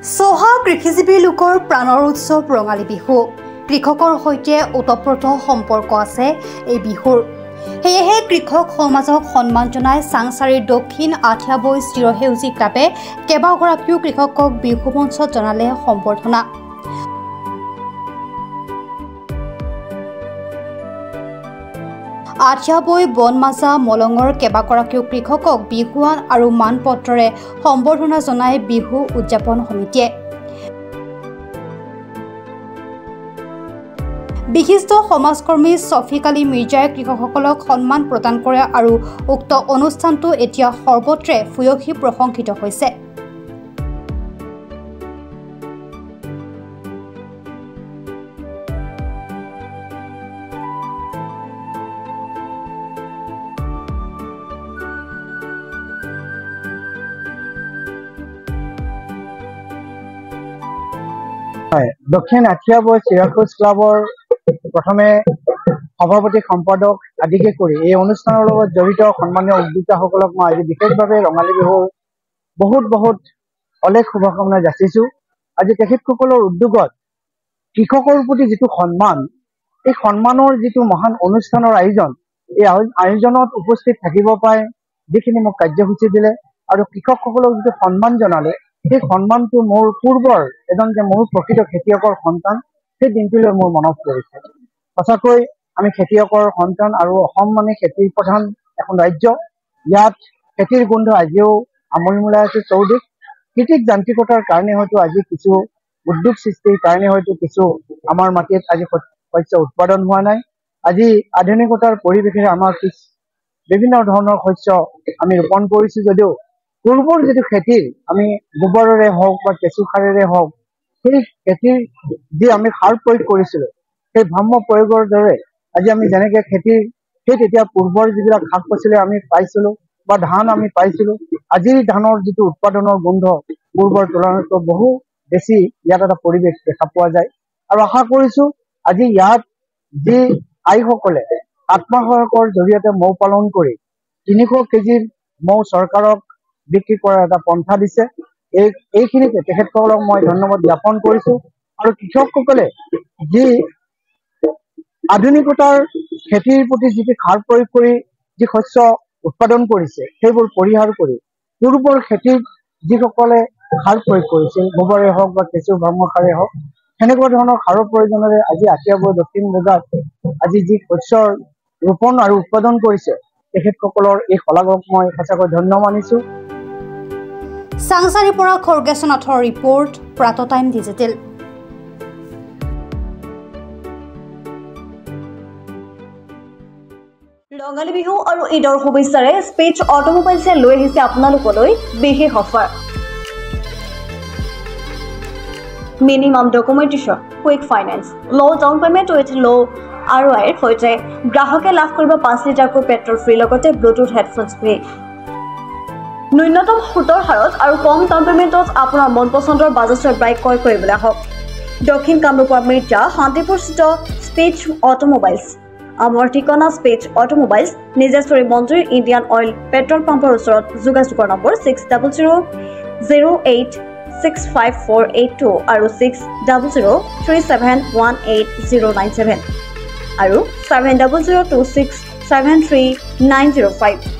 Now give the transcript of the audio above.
চহা কৃষিজীৱী লোকৰ প্ৰাণৰ উৎসৱ ৰঙালী বিহু। কৃষকৰ সৈতে ওতঃপ্ৰোত সম্পৰ্ক আছে এই বিহুৰ। সেয়েহে কৃষক সমাজক সন্মান জনাই চাংচাৰীৰ দক্ষিণ আঠিয়াবৈ চিৰসেউজী ক্লাবে কেইবাগৰাকীও কৃষকক বিহু মঞ্চত জনালে সম্বৰ্ধনা। আঠিয়াবৈ বনমাজা মলঙৰ কেইবাগৰাকীও কৃষকক বিহুৱান আৰু মানপত্ৰৰে সম্বৰ্ধনা জনাই বিহু উদযাপন সমিতিয়ে। বিশিষ্ট সমাজকৰ্মী শফিক আলী মিৰ্জাই কৃষকসকলক সন্মান প্ৰদান কৰে আৰু উক্ত অনুষ্ঠানটো এতিয়া সৰ্বত্ৰে ভূয়সী প্ৰশংসিত হৈছে। দক্ষিণ আঠিয়াবৈ চিৰসেউজ ক্লাবৰ প্ৰথমে সভাপতি সম্পাদক আদিকে কৰি এই অনুষ্ঠানৰ লগত জড়িত সন্মানীয় উদ্যোক্তাসকলক মই আজি বিশেষভাৱে ৰঙালী বিহুৰ বহুত অলেখ শুভকামনা যাচিছো। আজি তেখেতসকলৰ উদ্যোগত কৃষকৰ প্ৰতি যিটো সন্মান, এই সন্মানৰ যিটো মহান অনুষ্ঠানৰ আয়োজন, এই আয়োজনত উপস্থিত থাকিব পাৰে যিখিনি মোক কাৰ্যসূচী দিলে আৰু কৃষকসকলক যিটো সন্মান জনালে, সেই সন্মানটো মোৰ পূৰ্বৰ এজন যে মোৰ প্ৰকৃত খেতিয়কৰ সন্তান, সেই দিনটোলৈ মোৰ মনত পৰিছে। সঁচাকৈ আমি খেতিয়কৰ সন্তান আৰু অসম মানে খেতিৰ প্ৰধান এখন ৰাজ্য। ইয়াত খেতিৰ গোন্ধ আজিও আমোলমোলাই আছে চৌদিশ। কৃত্ৰিক যান্ত্ৰিকতাৰ কাৰণে হয়তো আজি কিছু উদ্যোগ সৃষ্টিৰ কাৰণে হয়তো কিছু আমাৰ মাটিত আজি শস্য উৎপাদন হোৱা নাই। আজি আধুনিকতাৰ পৰিৱেশেৰে আমাৰ বিভিন্ন ধৰণৰ শস্য আমি ৰোপণ কৰিছো যদিও পূৰ্বৰ যিটো খেতিৰ আমি গোবৰেৰে হওক বা কেঁচু সাৰেৰে হওক, সেই খেতিৰ যি আমি সাৰ প্ৰয়োগ কৰিছিলো, সেই ভ্ৰাম্য প্ৰয়োগৰ দৰে আজি আমি যেনেকে খেতিৰ সেই তেতিয়া পূৰ্বৰ যিবিলাক শাক পাচলি আমি পাইছিলো বা ধান আমি পাইছিলো, আজিৰ ধানৰ যিটো উৎপাদনৰ গোন্ধ পূৰ্বৰ তুলনাতকৈ বহু বেছি ইয়াত এটা পৰিৱেশ দেখা পোৱা যায়। আৰু আশা কৰিছো আজি ইয়াত যি আইসকলে আত্মসহায়কৰ জৰিয়তে মৌ পালন কৰি 300 কেজিৰ মৌ চৰকাৰক বিক্ৰী কৰাৰ এটা পন্থা দিছে, এইখিনিতে তেখেতসকলক মই ধন্যবাদ জ্ঞাপন কৰিছো। আৰু কৃষকসকলে যি আধুনিকতাৰ খেতিৰ প্ৰতি যিটো সাৰ প্ৰয়োগ কৰি যি শস্য উৎপাদন কৰিছে, সেইবোৰ পৰিহাৰ কৰি পূৰ্বৰ খেতিত যিসকলে সাৰ প্ৰয়োগ কৰিছিল, গোবৰে হওক বা কেঁচু ভ্ৰাম্য সাৰে হওক, সেনেকুৱা ধৰণৰ সাৰৰ প্ৰয়োজনেৰে আজি আঠিয়াবৈ দক্ষিণ বজাত আজি যি শস্যৰ ৰোপণ আৰু উৎপাদন কৰিছে, তেখেতসকলৰ এই শলাগক মই সঁচাকৈ ধন্য মানিছো। চাংচাৰীৰ পৰা খৰ্গেশনাথৰ ৰিপৰ্ট, প্ৰাত টাইম ডিজিটেল। ৰঙালী বিহু আৰু ঈদৰ শুভেচ্ছাৰে স্পেচ অটোমোবাইলছে লৈ আহিছে আপোনালোকলৈ বিশেষ offer. Minimum documentation, quick finance, low' down payment with low' ROIৰ সৈতে গ্ৰাহকে লাভ কৰিব 5 লিটাৰকৈ পেট্ৰল ফ্ৰী, লগতে ব্লুটুথ হেডফোনছ ফ্ৰী। ন্যূনতম সুতৰ হাৰত আৰু কম ডাউন পেমেণ্টত আপোনাৰ মন পচন্দৰ বাজাজৰ বাইক ক্ৰয় কৰিবলৈ আহক দক্ষিণ কামৰূপৰ মিৰ্জা শান্তিপুৰস্থিত স্পেচ অটোমোবাইলছ। আমাৰ ঠিকনা স্পেচ অটোমোবাইলছ, নিজেশ্বৰী মঞ্জুৰী ইণ্ডিয়ান অইল পেট্ৰল পাম্পৰ ওচৰত। যোগাযোগৰ নম্বৰ 6000086548 আৰু 6003718097 আৰু 7002673905।